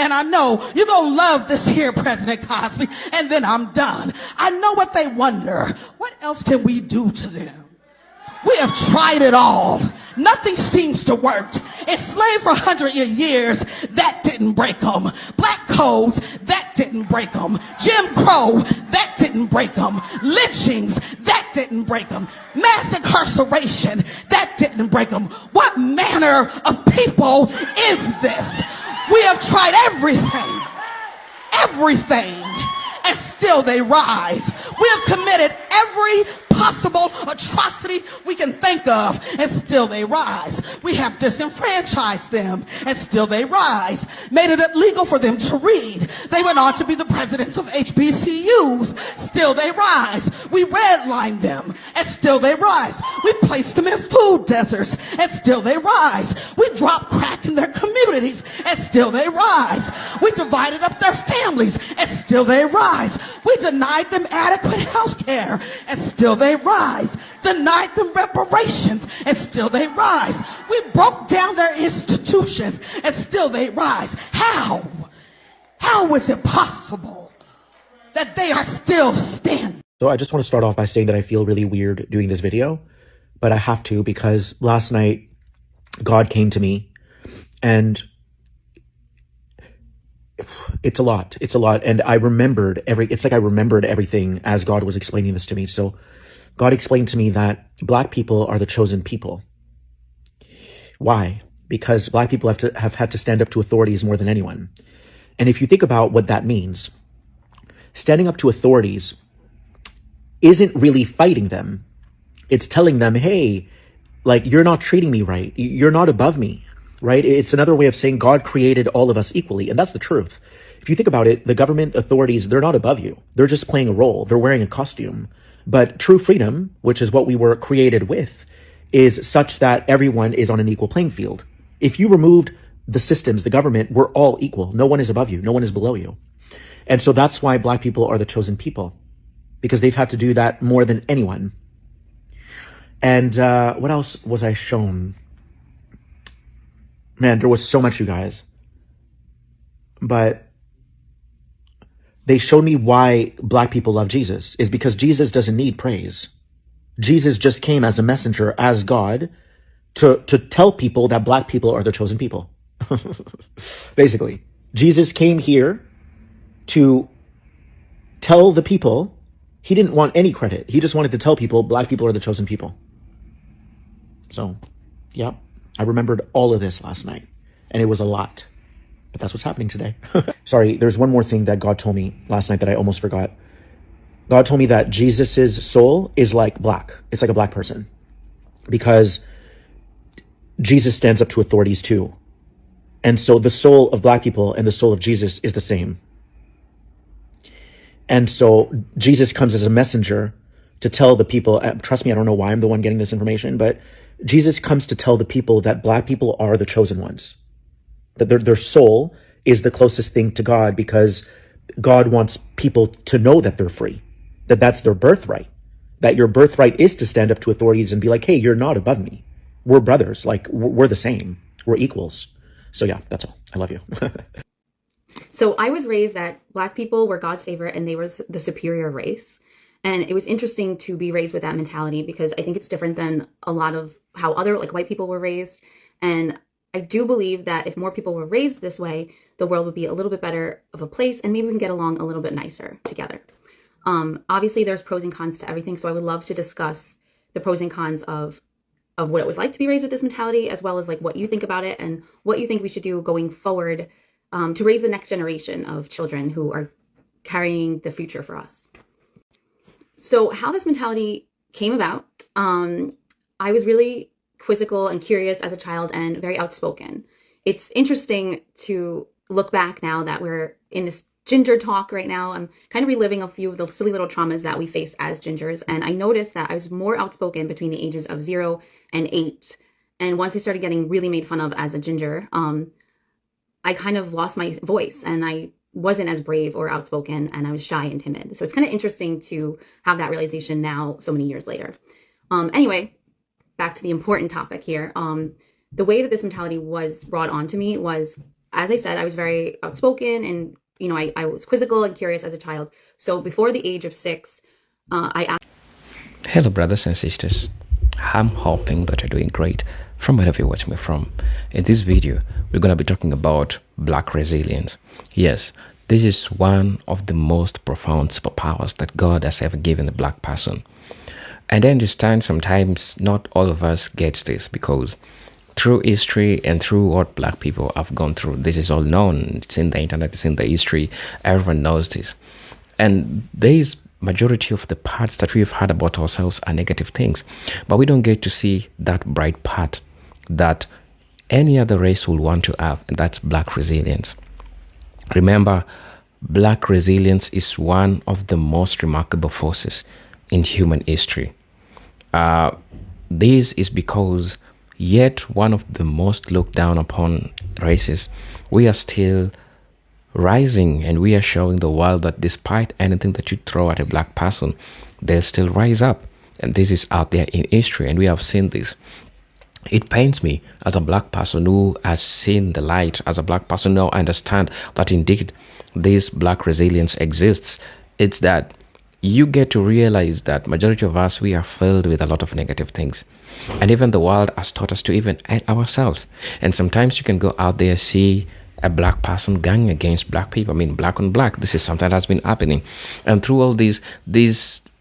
And I know you're going to love this here, President Cosby, and then I'm done. I know what they wonder. What else can we do to them? We have tried it all. Nothing seems to work. Enslaved for 100 years, that didn't break them. Black codes, that didn't break them. Jim Crow, that didn't break them. Lynchings, that didn't break them. Mass incarceration, that didn't break them. What manner of people is this? We have tried everything, and still they rise. We have committed every possible atrocity we can think of, and still they rise. We have disenfranchised them, and still they rise. Made it illegal for them to read. They went on to be the presidents of HBCUs. Still they rise. We redlined them, and still they rise. We placed them in food deserts, and still they rise. We dropped crack in their communities, and still they rise. We divided up their families, and still they rise. We denied them adequate health care, and still they rise. Denied them reparations, and still they rise. We broke down their institutions, and still they rise. How? How is it possible that they are still standing? So I just want to start off by saying that I feel really weird doing this video, but I have to because last night God came to me and it's a lot. It's a lot. And I remembered I remembered everything as God was explaining this to me. So God explained to me that Black people are the chosen people. Why? Because Black people have had to stand up to authorities more than anyone. And if you think about what that means, standing up to authorities isn't really fighting them. It's telling them, hey, like, you're not treating me right. You're not above me, right? It's another way of saying God created all of us equally. And that's the truth. If you think about it, the government authorities, they're not above you. They're just playing a role. They're wearing a costume. But true freedom, which is what we were created with, is such that everyone is on an equal playing field. If you removed the systems, the government, we're all equal. No one is above you. No one is below you. And so that's why Black people are the chosen people, because they've had to do that more than anyone. And what else was I shown? Man, there was so much, you guys. But they showed me why Black people love Jesus is because Jesus doesn't need praise. Jesus just came as a messenger, as God, to tell people that Black people are the chosen people. Basically, Jesus came here to tell the people. He didn't want any credit. He just wanted to tell people Black people are the chosen people. So, yeah, I remembered all of this last night, and it was a lot. But that's what's happening today. Sorry, there's one more thing that God told me last night that I almost forgot. God told me that Jesus's soul is like black. It's like a Black person, because Jesus stands up to authorities too. And so the soul of Black people and the soul of Jesus is the same. And so Jesus comes as a messenger to tell the people, trust me, I don't know why I'm the one getting this information, but Jesus comes to tell the people that Black people are the chosen ones, that their soul is the closest thing to God, because God wants people to know that they're free, that that's their birthright, that your birthright is to stand up to authorities and be like, hey, you're not above me. We're brothers. Like, we're the same. We're equals. So yeah, that's all. I love you. So I was raised that Black people were God's favorite and they were the superior race. And it was interesting to be raised with that mentality, because I think it's different than a lot of how other white people were raised. And I do believe that if more people were raised this way, the world would be a little bit better of a place, and maybe we can get along a little bit nicer together. Obviously, there's pros and cons to everything. So I would love to discuss the pros and cons of what it was like to be raised with this mentality, as well as like what you think about it and what you think we should do going forward to raise the next generation of children who are carrying the future for us. So how this mentality came about, I was really quizzical and curious as a child and very outspoken. It's interesting to look back now that we're in this ginger talk right now. I'm kind of reliving a few of the silly little traumas that we face as gingers. And I noticed that I was more outspoken between the ages of 0 and 8. And once I started getting really made fun of as a ginger, I kind of lost my voice and I wasn't as brave or outspoken, and I was shy and timid. So it's kind of interesting to have that realization now, so many years later. Anyway, back to the important topic here. The way that this mentality was brought onto me was as I said, I was very outspoken, and I was quizzical and curious as a child. So before the age of 6, I asked. Hello, brothers and sisters. I'm hoping that you're doing great from wherever you're watching me from. In this video, we're going to be talking about Black resilience. Yes, this is one of the most profound superpowers that God has ever given a Black person. And I understand sometimes not all of us gets this, because through history and through what Black people have gone through, this is all known. It's in the internet, it's in the history. Everyone knows this. And there is majority of the parts that we've heard about ourselves are negative things, but we don't get to see that bright part that any other race will want to have, and that's Black resilience. Remember, Black resilience is one of the most remarkable forces in human history. This is because, yet one of the most looked down upon races, we are still rising, and we are showing the world that despite anything that you throw at a Black person, they'll still rise up. And this is out there in history, and we have seen this. It pains me as a Black person who has seen the light, as a Black person who understand that indeed this Black resilience exists. It's that you get to realize that majority of us, we are filled with a lot of negative things. And even the world has taught us to even hate ourselves. And sometimes you can go out there, see a Black person gang against Black people. I mean, Black on Black. This is something that's been happening. And through all these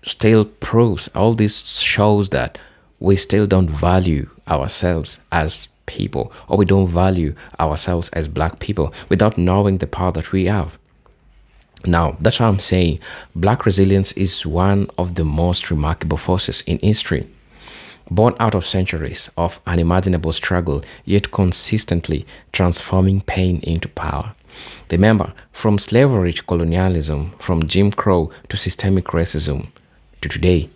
still proves, all this shows that we still don't value ourselves as people, or we don't value ourselves as Black people without knowing the power that we have. Now, that's why I'm saying Black resilience is one of the most remarkable forces in history. Born out of centuries of unimaginable struggle, yet consistently transforming pain into power. Remember, from slavery to colonialism, from Jim Crow to systemic racism, to today,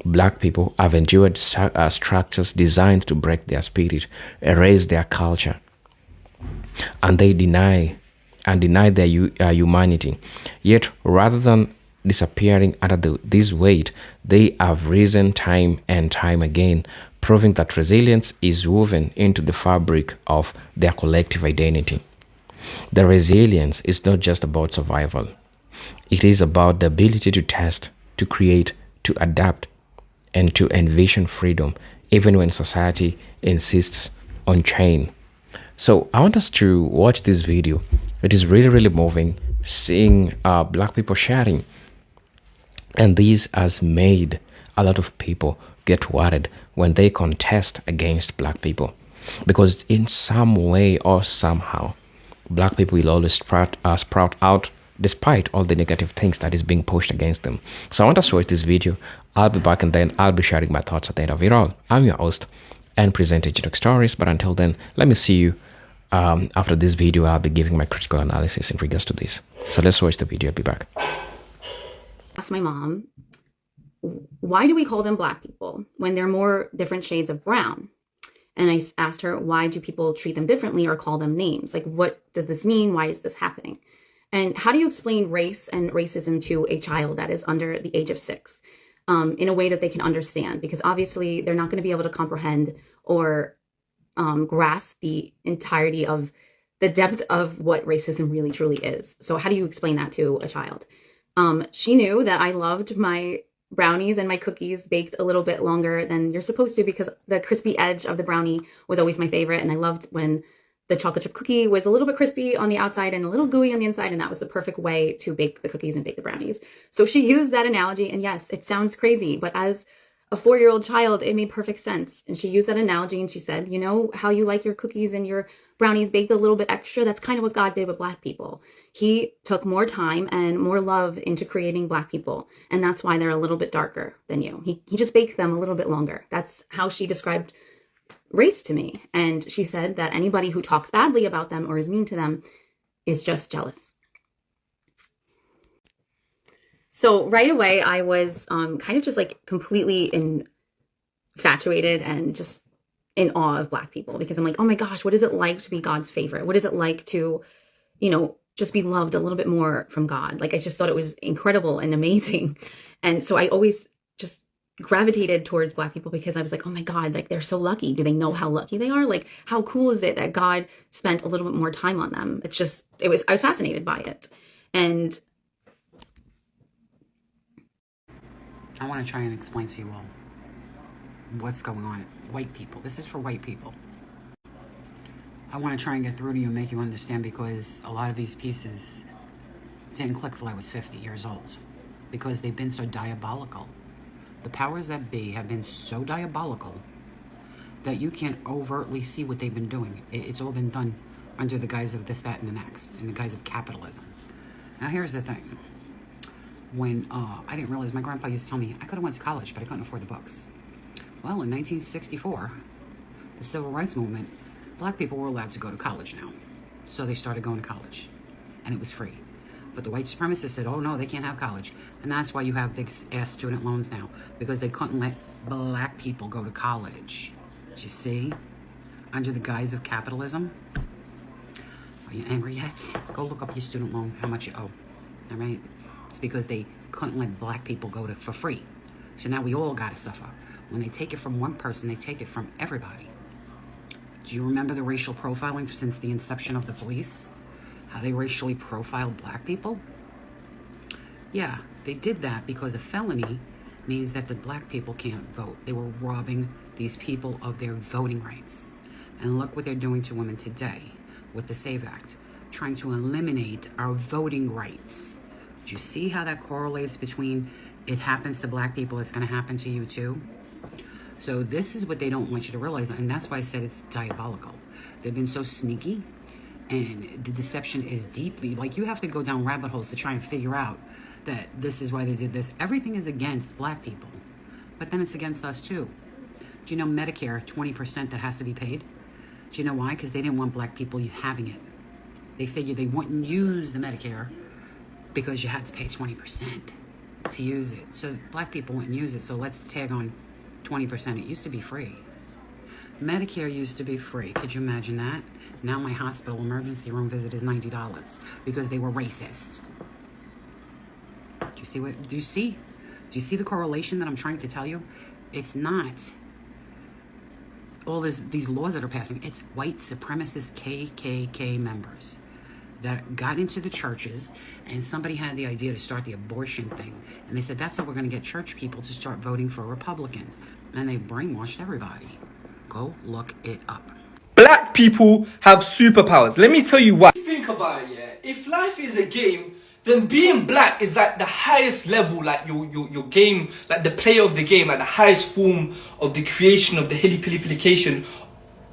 Black people have endured structures designed to break their spirit, erase their culture, and they deny their humanity. Yet, rather than disappearing under this weight, they have risen time and time again, proving that resilience is woven into the fabric of their collective identity. The resilience is not just about survival. It is about the ability to test, to create, to adapt, and to envision freedom, even when society insists on change. So I want us to watch this video. It is really, really moving, seeing Black people sharing. And this has made a lot of people get worried when they contest against Black people, because in some way or somehow, Black people will always sprout out despite all the negative things that is being pushed against them. So I want us to watch this video. I'll be back, and then I'll be sharing my thoughts at the end of it all. I'm your host and presenter, Genok Stories. But until then, let me see you after this video. I'll be giving my critical analysis in regards to this. So let's watch the video. I'll be back. Asked my mom, why do we call them Black people when they're more different shades of brown? And I asked her, why do people treat them differently or call them names? Like, what does this mean? Why is this happening? And how do you explain race and racism to a child that is under the age of 6 in a way that they can understand? Because obviously they're not going to be able to comprehend or grasp the entirety of the depth of what racism really truly is. So how do you explain that to a child? She knew that I loved my brownies and my cookies baked a little bit longer than you're supposed to, because the crispy edge of the brownie was always my favorite. And I loved when the chocolate chip cookie was a little bit crispy on the outside and a little gooey on the inside. And that was the perfect way to bake the cookies and bake the brownies. So she used that analogy. And yes, it sounds crazy, but as a 4-year-old child, it made perfect sense. And she used that analogy and she said, you know how you like your cookies and your brownies baked a little bit extra? That's kind of what God did with Black people. He took more time and more love into creating Black people. And that's why they're a little bit darker than you. He just baked them a little bit longer. That's how she described race to me. And she said that anybody who talks badly about them or is mean to them is just jealous. So right away, I was kind of just like completely infatuated and just in awe of Black people, because I'm like, oh my gosh, what is it like to be God's favorite? What is it like to, just be loved a little bit more from God? Like, I just thought it was incredible and amazing. And so I always just gravitated towards Black people because I was like, oh my God, like they're so lucky. Do they know how lucky they are? Like, how cool is it that God spent a little bit more time on them? I was fascinated by it. And I want to try and explain to you all what's going on. White people. This is for white people. I want to try and get through to you and make you understand, because a lot of these pieces didn't click till I was 50 years old, because they've been so diabolical. The powers that be have been so diabolical that you can't overtly see what they've been doing. It's all been done under the guise of this, that, and the next, in the guise of capitalism. Now here's the thing. When I didn't realize, my grandpa used to tell me I could have went to college, but I couldn't afford the books. Well, in 1964, the Civil Rights Movement, Black people were allowed to go to college now. So they started going to college, and it was free. But the white supremacists said, oh no, they can't have college. And that's why you have big ass student loans now, because they couldn't let Black people go to college. Do you see? Under the guise of capitalism. Are you angry yet? Go look up your student loan, how much you owe. All right? It's because they couldn't let Black people go for free. So now we all gotta suffer. When they take it from one person, they take it from everybody. Do you remember the racial profiling since the inception of the police? How they racially profiled Black people? Yeah, they did that because a felony means that the Black people can't vote. They were robbing these people of their voting rights. And look what they're doing to women today with the SAVE Act, trying to eliminate our voting rights. Do you see how that correlates between it happens to Black people, it's going to happen to you too? So this is what they don't want you to realize, and that's why I said it's diabolical. They've been so sneaky, and the deception is deeply, like, you have to go down rabbit holes to try and figure out that this is why they did this. Everything is against Black people, but then it's against us too. Do you know Medicare, 20% that has to be paid? Do you know why? Because they didn't want Black people having it. They figured they wouldn't use the Medicare because you had to pay 20% to use it. So Black people wouldn't use it, so let's tag on 20%. It used to be free. Medicare used to be free. Could you imagine that? Now my hospital emergency room visit is $90 because they were racist. Do you see the correlation that I'm trying to tell you? It's not all these laws that are passing. It's white supremacist KKK members that got into the churches, and somebody had the idea to start the abortion thing. And they said, that's how we're going to get church people to start voting for Republicans. And they brainwashed everybody. Go look it up. Black people have superpowers. Let me tell you why. Think about it, yeah. If life is a game, then being Black is like the highest level, like your game, like the player of the game, like the highest form of the creation of the hilly-pillification.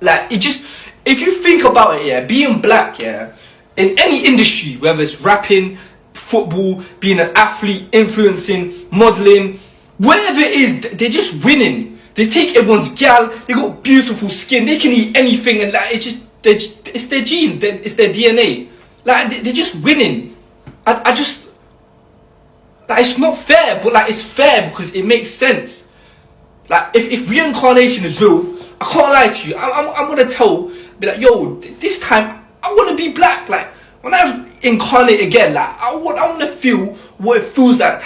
Like, it just, if you think about it, yeah, being Black, yeah, in any industry, whether it's rapping, football, being an athlete, influencing, modeling, whatever it is, they're just winning. They take everyone's gal, they got beautiful skin, they can eat anything, and like, it's their genes, it's their DNA. Like, they're just winning. I just, like, it's not fair, but like, it's fair because it makes sense. Like, if reincarnation is real, I can't lie to you. I'm gonna be like, yo, this time I want to be Black. Like, when I incarnate again, like, I want to feel what it feels like.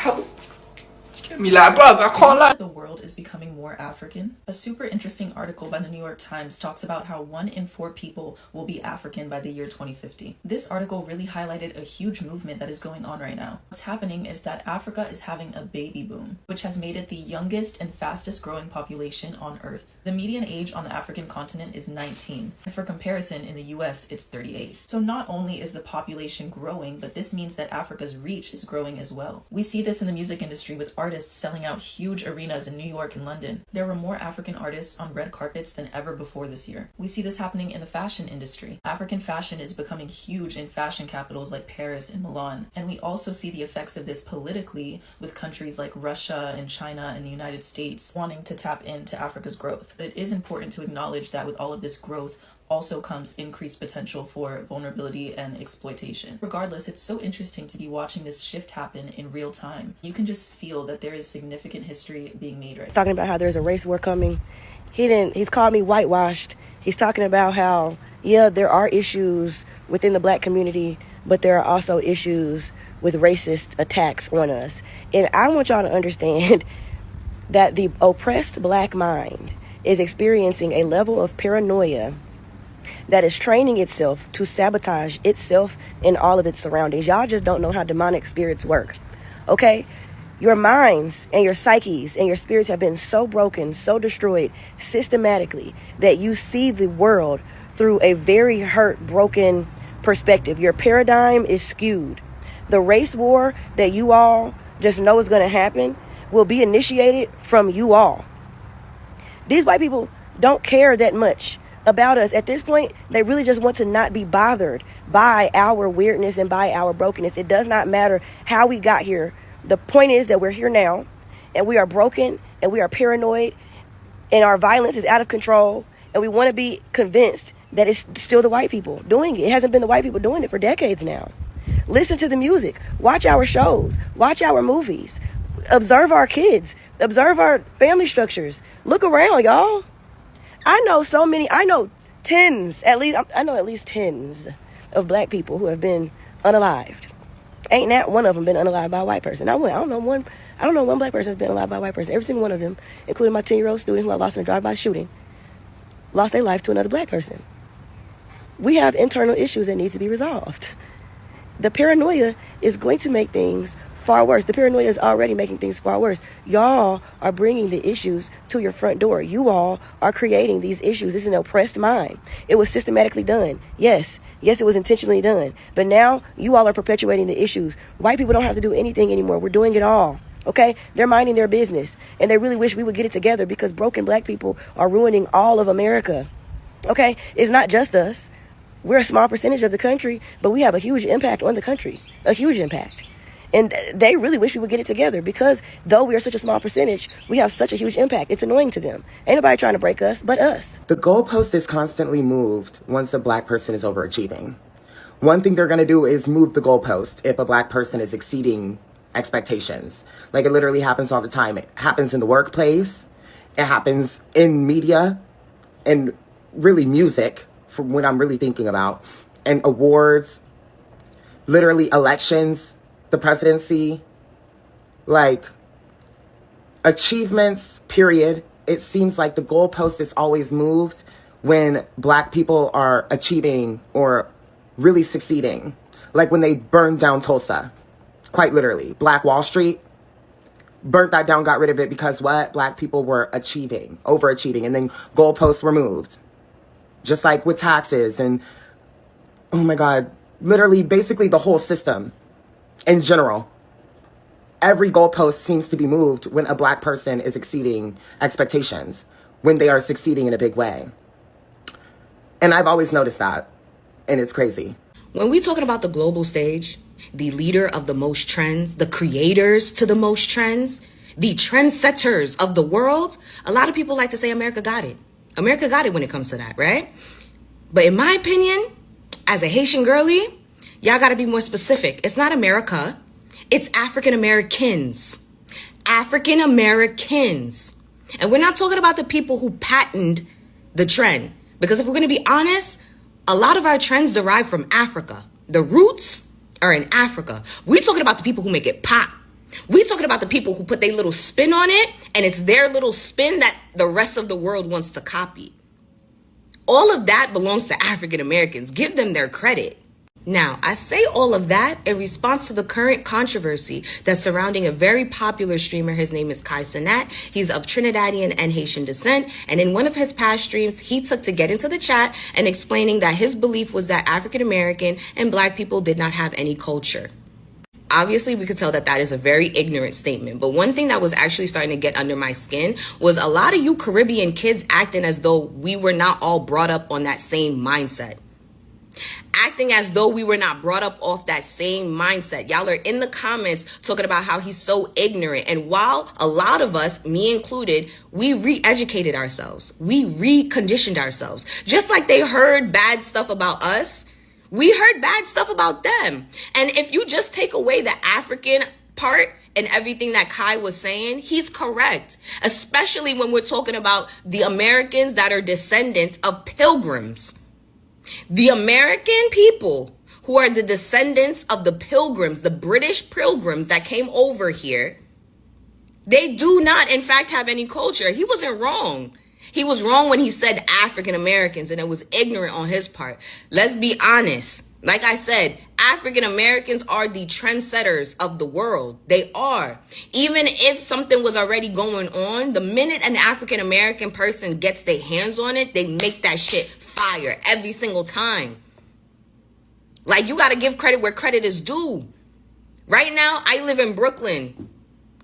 Get me, like, bruv, I can't lie. The world is becoming more African. A super interesting article by the New York Times talks about how 1 in 4 people will be African by the year 2050. This article really highlighted a huge movement that is going on right now. What's happening is that Africa is having a baby boom, which has made it the youngest and fastest growing population on Earth. The median age on the African continent is 19, and for comparison, in the US, it's 38. So not only is the population growing, but this means that Africa's reach is growing as well. We see this in the music industry with artists selling out huge arenas in New York and London. There were more African artists on red carpets than ever before this year. We see this happening in the fashion industry. African fashion is becoming huge in fashion capitals like Paris and Milan. And we also see the effects of this politically with countries like Russia and China and the United States wanting to tap into Africa's growth. But it is important to acknowledge that with all of this growth also comes increased potential for vulnerability and exploitation. Regardless, it's so interesting to be watching this shift happen in real time. You can just feel that there is significant history being made right now. Talking about how there's a race war coming. He's called me whitewashed. He's talking about how, yeah, there are issues within the Black community, but there are also issues with racist attacks on us. And I want y'all to understand, that the oppressed black mind is experiencing a level of paranoia that is training itself to sabotage itself and all of its surroundings. Y'all just don't know how demonic spirits work, okay? Your minds and your psyches and your spirits have been so broken, so destroyed systematically that you see the world through a very hurt, broken perspective. Your paradigm is skewed. The race war that you all just know is going to happen will be initiated from you all. These white people don't care that much about us. At this point, they really just want to not be bothered by our weirdness and by our brokenness. It does not matter how we got here. The point is that we're here now, and we are broken, and we are paranoid, and our violence is out of control, and we want to be convinced that it's still the white people doing it. It hasn't been the white people doing it for decades now. Listen to the music. Watch our shows. Watch our movies. Observe our kids. Observe our family structures. Look around, y'all. I know tens, at least tens of black people who have been unalived. Ain't not one of them been unalived by a white person. I don't know one black person has been unalived by a white person. Every single one of them, including my 10-year-old student who I lost in a drive-by shooting, lost their life to another black person. We have internal issues that need to be resolved. The paranoia is going to make things far worse. The paranoia is already making things far worse. Y'all are bringing the issues to your front door. You all are creating these issues. This is an oppressed mind. It was systematically done. Yes, it was intentionally done. But now you all are perpetuating the issues. White people don't have to do anything anymore. We're doing it all. Okay? They're minding their business. And they really wish we would get it together because broken black people are ruining all of America. Okay? It's not just us. We're a small percentage of the country, but we have a huge impact on the country. A huge impact. And they really wish we would get it together because though we are such a small percentage, we have such a huge impact. It's annoying to them. Ain't nobody trying to break us but us. The goalpost is constantly moved once a black person is overachieving. One thing they're going to do is move the goalpost if a black person is exceeding expectations. Like, it literally happens all the time. It happens in the workplace. It happens in media and really music, from what I'm really thinking about, and awards, literally elections, the presidency, like achievements, period. It seems like the goalpost is always moved when black people are achieving or really succeeding. Like when they burned down Tulsa, quite literally. Black Wall Street, burnt that down, got rid of it because what? Black people were achieving, overachieving, and then goalposts were moved. Just like with taxes and, oh my God, literally basically the whole system. In general, every goalpost seems to be moved when a black person is exceeding expectations, when they are succeeding in a big way. And I've always noticed that, and it's crazy. When we're talking about the global stage, the leader of the most trends, the creators to the most trends, the trendsetters of the world, a lot of people like to say America got it. America got it when it comes to that, right? But in my opinion, as a Haitian girly, y'all got to be more specific. It's not America. It's African Americans. African Americans. And we're not talking about the people who patented the trend. Because if we're going to be honest, a lot of our trends derive from Africa. The roots are in Africa. We're talking about the people who make it pop. We're talking about the people who put their little spin on it, and it's their little spin that the rest of the world wants to copy. All of that belongs to African Americans. Give them their credit. Now, I say all of that in response to the current controversy that's surrounding a very popular streamer. His name is Kai Cenat. He's of Trinidadian and Haitian descent. And in one of his past streams, he took to get into the chat and explaining that his belief was that African American and black people did not have any culture. Obviously, we could tell that that is a very ignorant statement. But one thing that was actually starting to get under my skin was a lot of you Caribbean kids acting as though we were not all brought up on that same mindset. Acting as though we were not brought up off that same mindset. Y'all are in the comments talking about how he's so ignorant. And while a lot of us, me included, we re-educated ourselves. We reconditioned ourselves. Just like they heard bad stuff about us, we heard bad stuff about them. And if you just take away the African part and everything that Kai was saying, he's correct. Especially when we're talking about the Americans that are descendants of pilgrims. The American people who are the descendants of the pilgrims, the British pilgrims that came over here, They do not, in fact, have any culture. He wasn't wrong. He was wrong when he said African Americans, and it was ignorant on his part. Let's be honest. Like I said, African Americans are the trendsetters of the world. They are. Even if something was already going on, the minute an African American person gets their hands on it, they make that shit fire every single time. Like, you got to give credit where credit is due. Right now, I live in Brooklyn.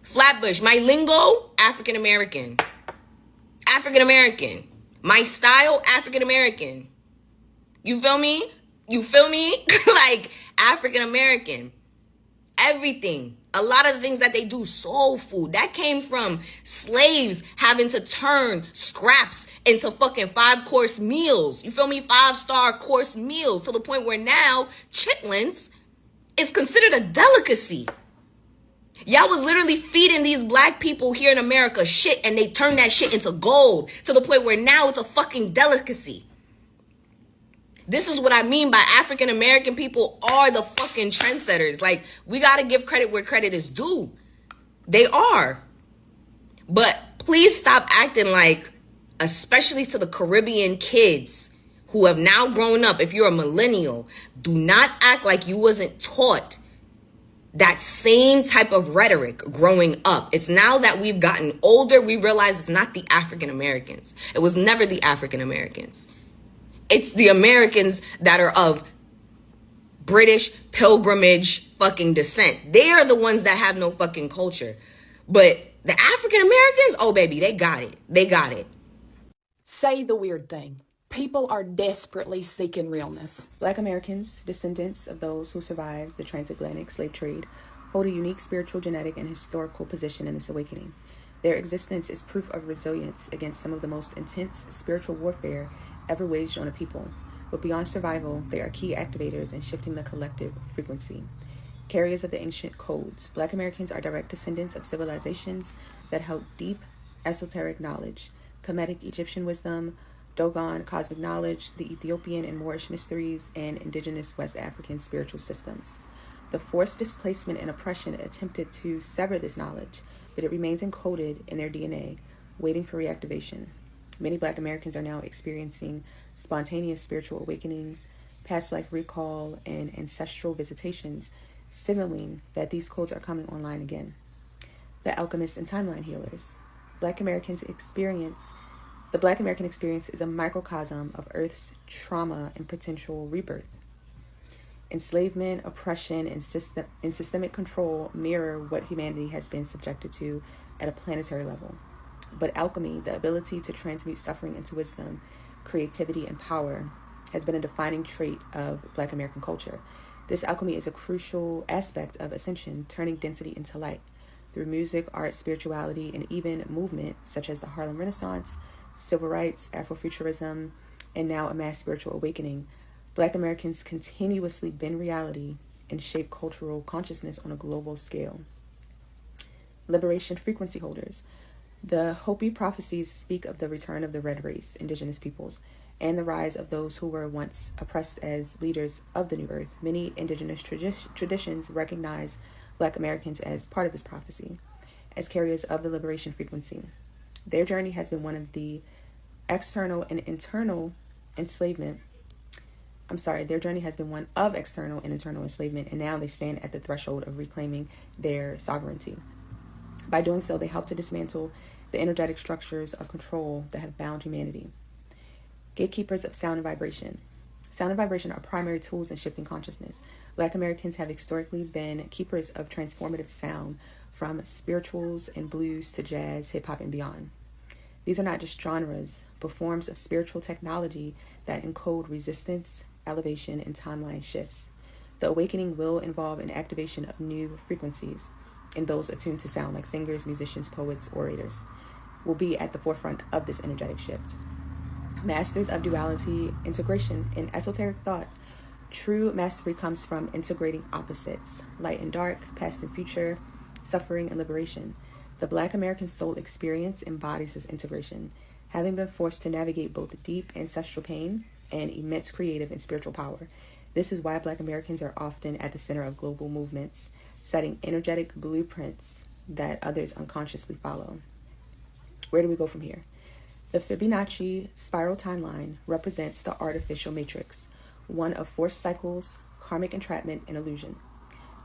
Flatbush. My lingo, African American. African American. My style, African American. You feel me? You feel me? Like, African American. Everything. A lot of the things that they do, soul food, that came from slaves having to turn scraps into fucking 5-course meals. You feel me? 5-star course meals, to the point where now chitlins is considered a delicacy. Y'all was literally feeding these black people here in America shit, and they turned that shit into gold, to the point where now it's a fucking delicacy. This is what I mean by African American people are the fucking trendsetters. Like, we gotta give credit where credit is due. They are. But please stop acting like, especially to the Caribbean kids who have now grown up, if you're a millennial, do not act like you wasn't taught that same type of rhetoric growing up. It's now that we've gotten older, we realize it's not the African Americans. It was never the African Americans. It's the Americans that are of British pilgrimage fucking descent. They are the ones that have no fucking culture. But the African Americans, oh baby, they got it. They got it. Say the weird thing. People are desperately seeking realness. Black Americans, descendants of those who survived the transatlantic slave trade, hold a unique spiritual, genetic, and historical position in this awakening. Their existence is proof of resilience against some of the most intense spiritual warfare ever waged on a people. But beyond survival, they are key activators in shifting the collective frequency. Carriers of the ancient codes, Black Americans are direct descendants of civilizations that held deep esoteric knowledge, Kemetic Egyptian wisdom, Dogon cosmic knowledge, the Ethiopian and Moorish mysteries, and indigenous West African spiritual systems. The forced displacement and oppression attempted to sever this knowledge, but it remains encoded in their DNA, waiting for reactivation. Many Black Americans are now experiencing spontaneous spiritual awakenings, past life recall, and ancestral visitations, signaling that these codes are coming online again. The alchemists and timeline healers. The Black American experience is a microcosm of Earth's trauma and potential rebirth. Enslavement, oppression, and systemic control mirror what humanity has been subjected to at a planetary level. But alchemy, the ability to transmute suffering into wisdom, creativity, and power, has been a defining trait of Black American culture. This alchemy is a crucial aspect of ascension, turning density into light. Through music, art, spirituality, and even movement, such as the Harlem Renaissance, civil rights, Afrofuturism, and now a mass spiritual awakening, Black Americans continuously bend reality and shape cultural consciousness on a global scale. Liberation frequency holders. The Hopi prophecies speak of the return of the red race, indigenous peoples, and the rise of those who were once oppressed as leaders of the new earth. Many indigenous traditions recognize Black Americans as part of this prophecy, as carriers of the liberation frequency. Their journey has been one of the external and internal enslavement. Their journey has been one of external and internal enslavement, and now they stand at the threshold of reclaiming their sovereignty. By doing so, they help to dismantle the energetic structures of control that have bound humanity. Gatekeepers of sound and vibration. Sound and vibration are primary tools in shifting consciousness. Black Americans have historically been keepers of transformative sound, from spirituals and blues to jazz, hip-hop, and beyond. These are not just genres, but forms of spiritual technology that encode resistance, elevation, and timeline shifts. The awakening will involve an activation of new frequencies, and those attuned to sound, like singers, musicians, poets, orators, will be at the forefront of this energetic shift. Masters of duality, integration, and esoteric thought. True mastery comes from integrating opposites, light and dark, past and future, suffering and liberation. The Black American soul experience embodies this integration, having been forced to navigate both deep ancestral pain and immense creative and spiritual power. This is why Black Americans are often at the center of global movements, setting energetic blueprints that others unconsciously follow. Where do we go from here? The Fibonacci spiral timeline represents the artificial matrix, one of forced cycles, karmic entrapment, and illusion.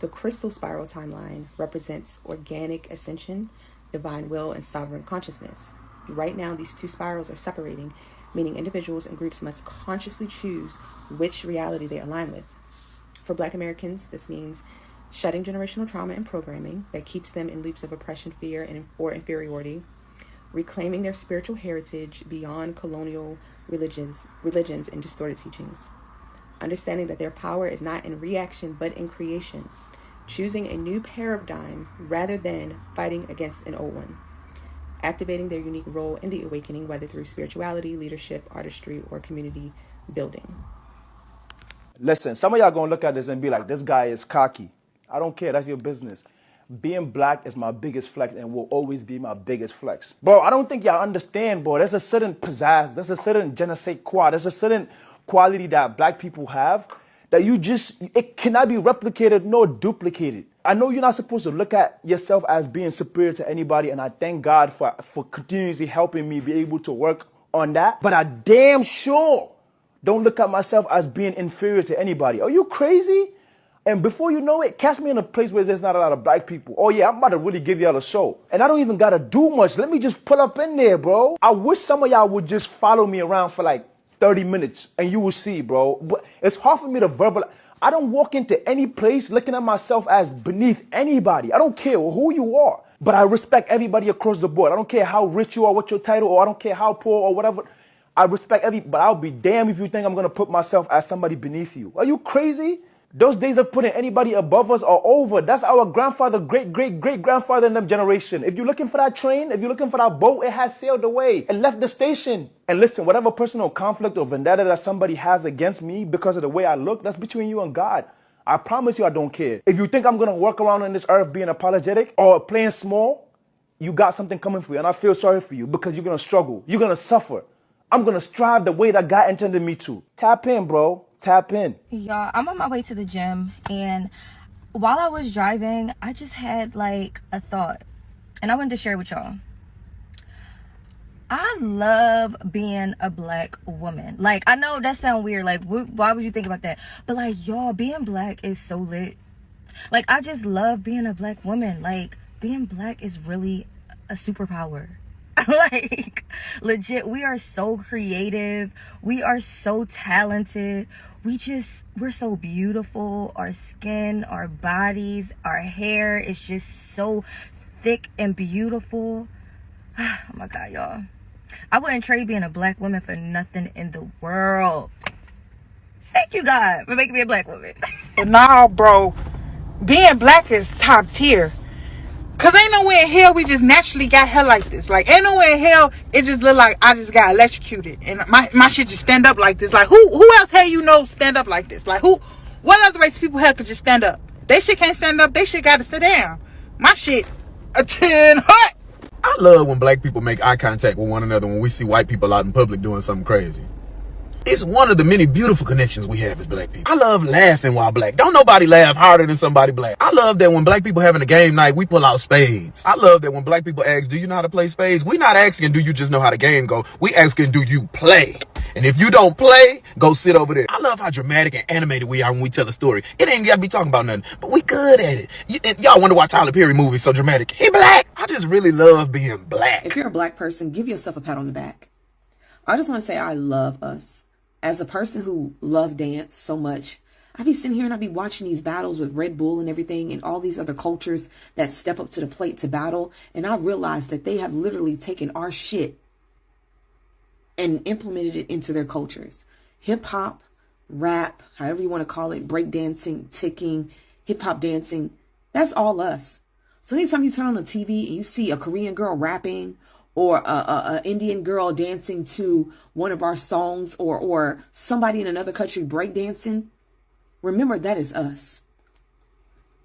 The crystal spiral timeline represents organic ascension, divine will, and sovereign consciousness. Right now, these two spirals are separating, meaning individuals and groups must consciously choose which reality they align with. For Black Americans, this means shedding generational trauma and programming that keeps them in loops of oppression, fear, or inferiority, reclaiming their spiritual heritage beyond colonial religions and distorted teachings, understanding that their power is not in reaction but in creation, choosing a new paradigm rather than fighting against an old one, activating their unique role in the awakening, whether through spirituality, leadership, artistry, or community building. Listen, some of y'all gonna look at this and be like, this guy is cocky. I don't care, that's your business. Being Black is my biggest flex and will always be my biggest flex. Bro, I don't think y'all understand, bro. There's a certain pizzazz, there's a certain je ne sais quoi, there's a certain quality that Black people have that it cannot be replicated nor duplicated. I know you're not supposed to look at yourself as being superior to anybody, and I thank God for continuously helping me be able to work on that. But I damn sure don't look at myself as being inferior to anybody. Are you crazy? And before you know it, catch me in a place where there's not a lot of Black people. Oh yeah, I'm about to really give y'all a show. And I don't even gotta do much. Let me just pull up in there, bro. I wish some of y'all would just follow me around for like 30 minutes and you will see, bro. But it's hard for me to verbalize. I don't walk into any place looking at myself as beneath anybody. I don't care who you are. But I respect everybody across the board. I don't care how rich you are, what your title, or I don't care how poor or whatever. I respect but I'll be damned if you think I'm going to put myself as somebody beneath you. Are you crazy? Those days of putting anybody above us are over. That's our grandfather, great-great-great-grandfather in them generation. If you're looking for that train, if you're looking for that boat, it has sailed away and left the station. And listen, whatever personal conflict or vendetta that somebody has against me because of the way I look, that's between you and God. I promise you I don't care. If you think I'm going to walk around on this earth being apologetic or playing small, you got something coming for you. And I feel sorry for you because you're going to struggle. You're going to suffer. I'm going to strive the way that God intended me to. Tap in, bro. Tap in. Y'all, I'm on my way to the gym, and while I was driving, I just had like a thought, and I wanted to share it with y'all. I love being a Black woman. Like, I know that sounds weird. Like, why would you think about that? But like, y'all, being Black is so lit. Like, I just love being a Black woman. Like, being Black is really a superpower. Like, legit, we are so creative. We are so talented. We're so beautiful. Our skin, our bodies, our hair is just so thick and beautiful. Oh my God, y'all. I wouldn't trade being a Black woman for nothing in the world. Thank you, God, for making me a Black woman. Nah, bro. Being Black is top tier. Cause ain't nowhere in hell we just naturally got hair like this. Like, ain't nowhere in hell it just look like I just got electrocuted and my shit just stand up like this. Like, who else hell you know stand up like this? Like, what other race of people hell could just stand up? They shit can't stand up. They shit gotta sit down. My shit a 10 hot. I love when Black people make eye contact with one another when we see white people out in public doing something crazy. It's one of the many beautiful connections we have as Black people. I love laughing while Black. Don't nobody laugh harder than somebody Black. I love that when Black people having a game night, we pull out spades. I love that when Black people ask, do you know how to play spades? We not asking, do you just know how the game go? We asking, do you play? And if you don't play, go sit over there. I love how dramatic and animated we are when we tell a story. It ain't gotta be talking about nothing, but we good at it. Y'all wonder why Tyler Perry movie's so dramatic. He Black. I just really love being Black. If you're a Black person, give yourself a pat on the back. I just want to say I love us. As a person who love dance so much, I be sitting here and I be watching these battles with Red Bull and everything and all these other cultures that step up to the plate to battle. And I realize that they have literally taken our shit and implemented it into their cultures. Hip hop, rap, however you want to call it, break dancing, ticking, hip hop dancing. That's all us. So anytime you turn on the TV and you see a Korean girl rapping or a Indian girl dancing to one of our songs, or somebody in another country breakdancing, remember that is us.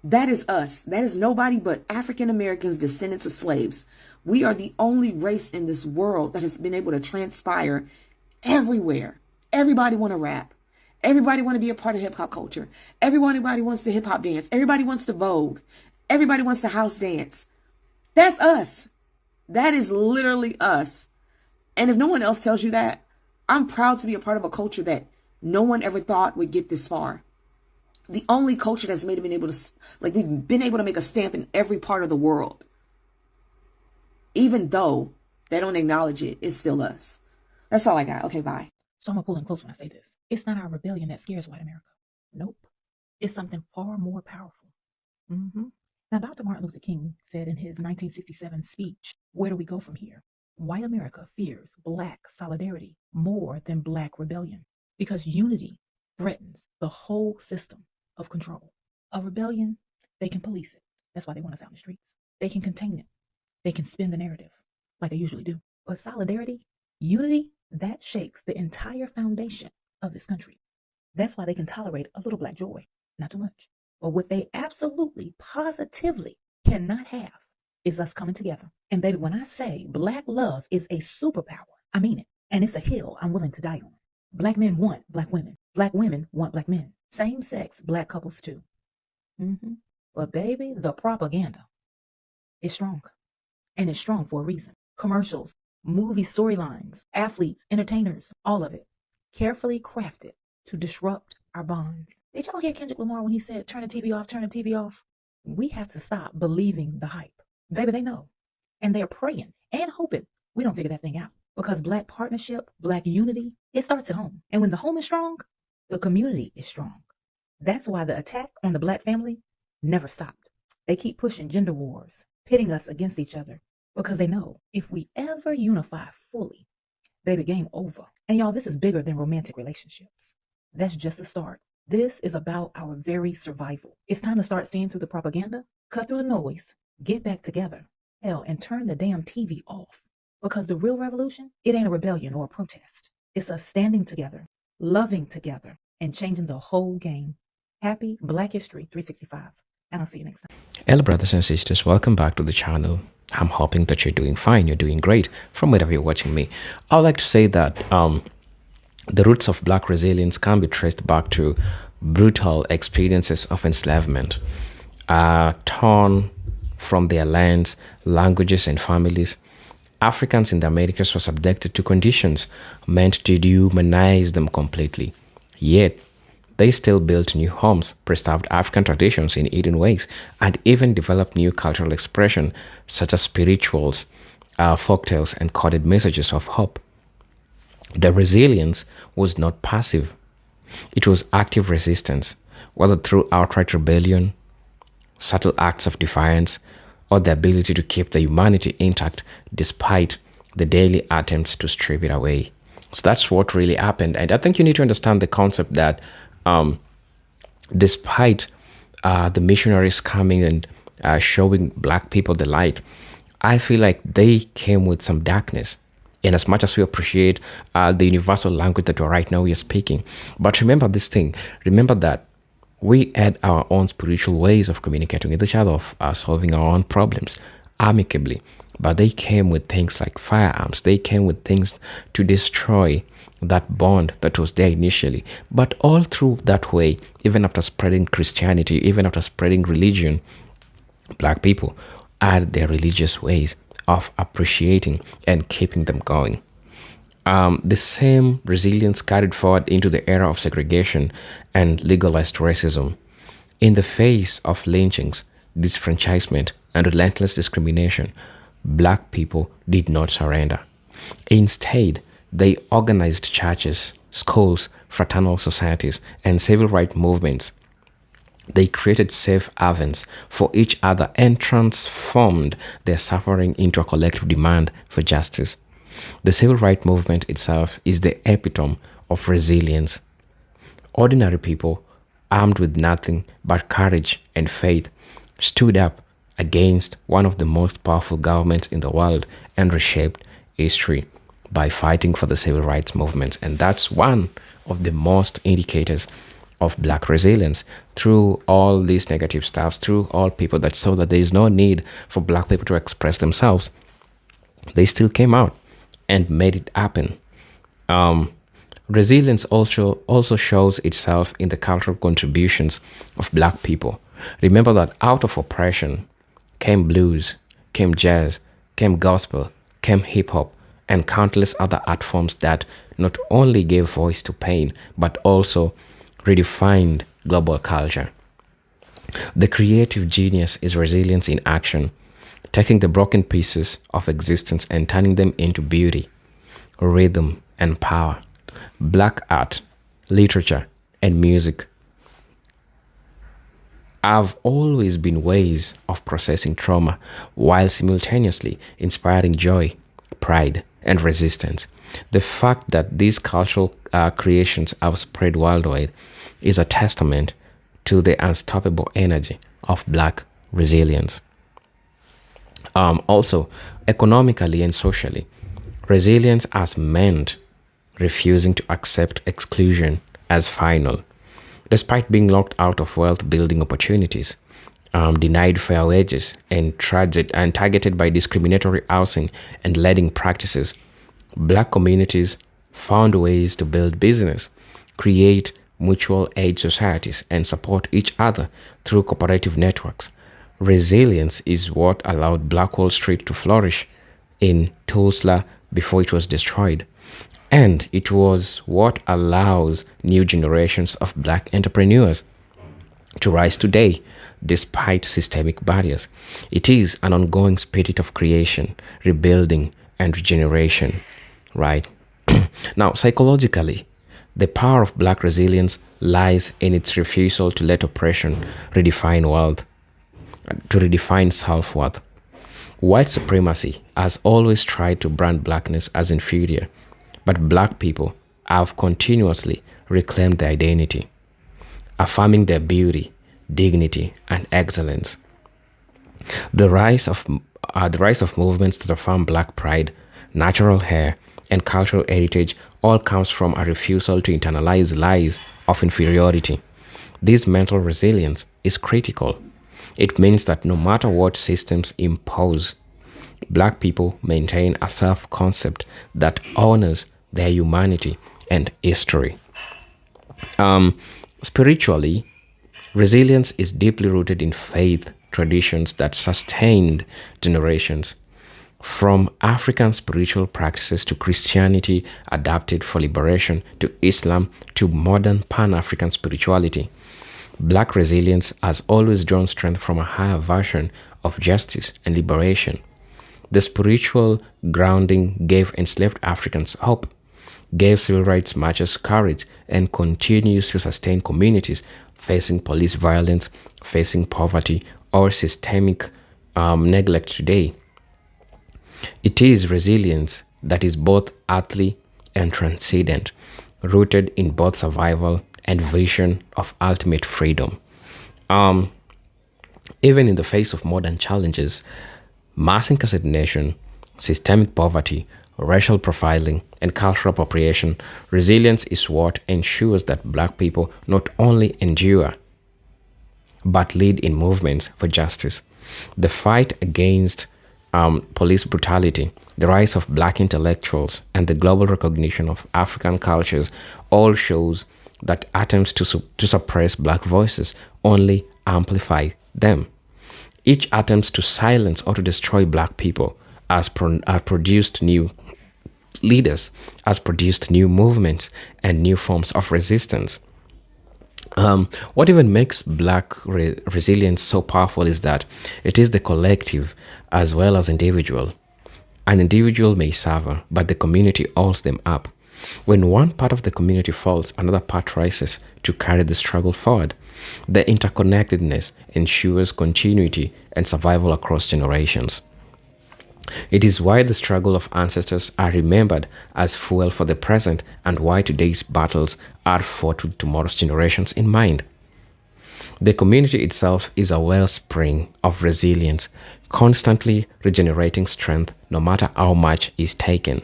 That is us. That is nobody but African Americans, descendants of slaves. We are the only race in this world that has been able to transpire everywhere. Everybody want to rap. Everybody want to be a part of hip hop culture. Everybody wants to hip hop dance. Everybody wants to Vogue. Everybody wants to house dance. That's us. That is literally us. And if no one else tells you that, I'm proud to be a part of a culture that no one ever thought would get this far. The only culture that's been able to, like, we've been able to make a stamp in every part of the world. Even though they don't acknowledge it, it's still us. That's all I got. Okay, bye. So I'm going to pull in close when I say this. It's not our rebellion that scares white America. Nope. It's something far more powerful. Now, Dr. Martin Luther King said in his 1967 speech, "Where do we go from here?" White America fears Black solidarity more than Black rebellion because unity threatens the whole system of control. A rebellion, they can police it. That's why they want us out in the streets. They can contain it. They can spin the narrative like they usually do. But solidarity, unity, that shakes the entire foundation of this country. That's why they can tolerate a little Black joy, not too much. But what they absolutely, positively cannot have is us coming together. And baby, when I say Black love is a superpower, I mean it. And it's a hill I'm willing to die on. Black men want Black women. Black women want Black men. Same sex Black couples too. But baby, the propaganda is strong. And it's strong for a reason. Commercials, movie storylines, athletes, entertainers, all of it. Carefully crafted to disrupt our bonds. Did y'all hear Kendrick Lamar when he said, turn the TV off, turn the TV off? We have to stop believing the hype. Baby, they know. And they're praying and hoping we don't figure that thing out. Because Black partnership, Black unity, it starts at home. And when the home is strong, the community is strong. That's why the attack on the Black family never stopped. They keep pushing gender wars, pitting us against each other. Because they know if we ever unify fully, baby, game over. And y'all, this is bigger than romantic relationships. That's just the start. This is about our very survival. It's time to start seeing through the propaganda, cut through the noise, get back together, hell, and turn the damn TV off. Because the real revolution, it ain't a rebellion or a protest. It's us standing together, loving together, and changing the whole game. Happy Black History 365. And I'll see you next time. Hello, brothers and sisters. Welcome back to the channel. I'm hoping that you're doing fine. You're doing great from wherever you're watching me. I would like to say that the roots of Black resilience can be traced back to brutal experiences of enslavement, torn from their lands, languages, and families. Africans in the Americas were subjected to conditions meant to dehumanize them completely. Yet, they still built new homes, preserved African traditions in hidden ways, and even developed new cultural expression such as spirituals, folktales, and coded messages of hope. The resilience was not passive. It was active resistance, whether through outright rebellion, subtle acts of defiance, or the ability to keep the humanity intact despite the daily attempts to strip it away. So that's what really happened. And I think you need to understand the concept that despite the missionaries coming and showing Black people the light, I feel like they came with some darkness. And as much as we appreciate the universal language that right now we are speaking, but remember this thing, remember that we had our own spiritual ways of communicating with each other, of solving our own problems amicably. But they came with things like firearms. They came with things to destroy that bond that was there initially. But all through that way, even after spreading Christianity, even after spreading religion, Black people had their religious ways of appreciating and keeping them going. The same resilience carried forward into the era of segregation and legalized racism. In the face of lynchings, disfranchisement, and relentless discrimination, Black people did not surrender. Instead, they organized churches, schools, fraternal societies, and civil rights movements. They created safe havens for each other and transformed their suffering into a collective demand for justice. The civil rights movement itself is the epitome of resilience. Ordinary people, armed with nothing but courage and faith, stood up against one of the most powerful governments in the world and reshaped history by fighting for the civil rights movements. And that's one of the most indicators of Black resilience. Through all these negative stuff, through all people that saw that there is no need for Black people to express themselves, they still came out and made it happen. Resilience also shows itself in the cultural contributions of Black people. Remember that out of oppression came blues, came jazz, came gospel, came hip hop, and countless other art forms that not only gave voice to pain, but also redefined global culture. The creative genius is resilience in action, taking the broken pieces of existence and turning them into beauty, rhythm, and power. Black art, literature, and music have always been ways of processing trauma while simultaneously inspiring joy, pride, and resistance. The fact that these cultural creations have spread worldwide is a testament to the unstoppable energy of Black resilience. Also, economically and socially, resilience has meant refusing to accept exclusion as final. Despite being locked out of wealth building opportunities, denied fair wages, and targeted by discriminatory housing and lending practices, Black communities found ways to build business, create mutual aid societies, and support each other through cooperative networks. Resilience is what allowed Black Wall Street to flourish in Tulsa before it was destroyed. And it was what allows new generations of Black entrepreneurs to rise today despite systemic barriers. It is an ongoing spirit of creation, rebuilding, and regeneration, right? Now, psychologically, the power of Black resilience lies in its refusal to let oppression redefine wealth, to redefine self-worth. White supremacy has always tried to brand Blackness as inferior, but Black people have continuously reclaimed their identity, affirming their beauty, dignity, and excellence. The rise of movements that affirm Black pride, natural hair, and cultural heritage all comes from a refusal to internalize lies of inferiority. This mental resilience is critical. It means that no matter what systems impose, Black people maintain a self-concept that honors their humanity and history. Spiritually, resilience is deeply rooted in faith traditions that sustained generations. From African spiritual practices to Christianity adapted for liberation to Islam to modern Pan-African spirituality, Black resilience has always drawn strength from a higher version of justice and liberation. The spiritual grounding gave enslaved Africans hope, gave civil rights marchers courage, and continues to sustain communities facing police violence, facing poverty, or systemic neglect today. It is resilience that is both earthly and transcendent, rooted in both survival and vision of ultimate freedom. Even in the face of modern challenges, mass incarceration, systemic poverty, racial profiling, and cultural appropriation, resilience is what ensures that Black people not only endure, but lead in movements for justice. The fight against police brutality, the rise of Black intellectuals, and the global recognition of African cultures all shows that attempts to suppress Black voices only amplify them. Each attempt to silence or to destroy Black people has produced new leaders, has produced new movements and new forms of resistance. What even makes Black resilience so powerful is that it is the collective as well as individual. An individual may suffer, but the community holds them up. When one part of the community falls, another part rises to carry the struggle forward. The interconnectedness ensures continuity and survival across generations. It is why the struggle of ancestors are remembered as fuel for the present and why today's battles are fought with tomorrow's generations in mind. The community itself is a wellspring of resilience, constantly regenerating strength no matter how much is taken.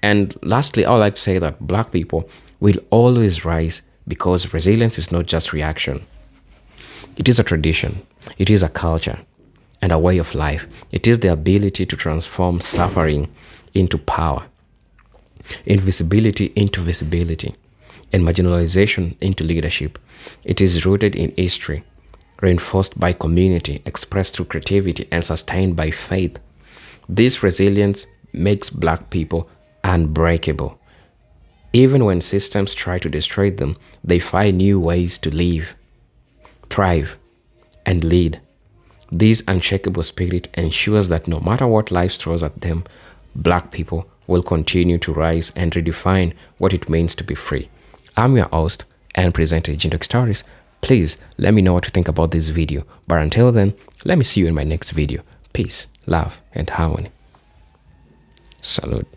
And lastly, I would like to say that Black people will always rise because resilience is not just reaction. It is a tradition, it is a culture, and a way of life. It is the ability to transform suffering into power, invisibility into visibility, and marginalization into leadership. It is rooted in history, reinforced by community, expressed through creativity, and sustained by faith. This resilience makes Black people unbreakable. Even when systems try to destroy them, they find new ways to live, thrive, and lead. This unshakable spirit ensures that no matter what life throws at them, Black people will continue to rise and redefine what it means to be free. I'm your host and presenter, Jindoc Stories. Please let me know what you think about this video. But until then, let me see you in my next video. Peace, love, and harmony. Salute.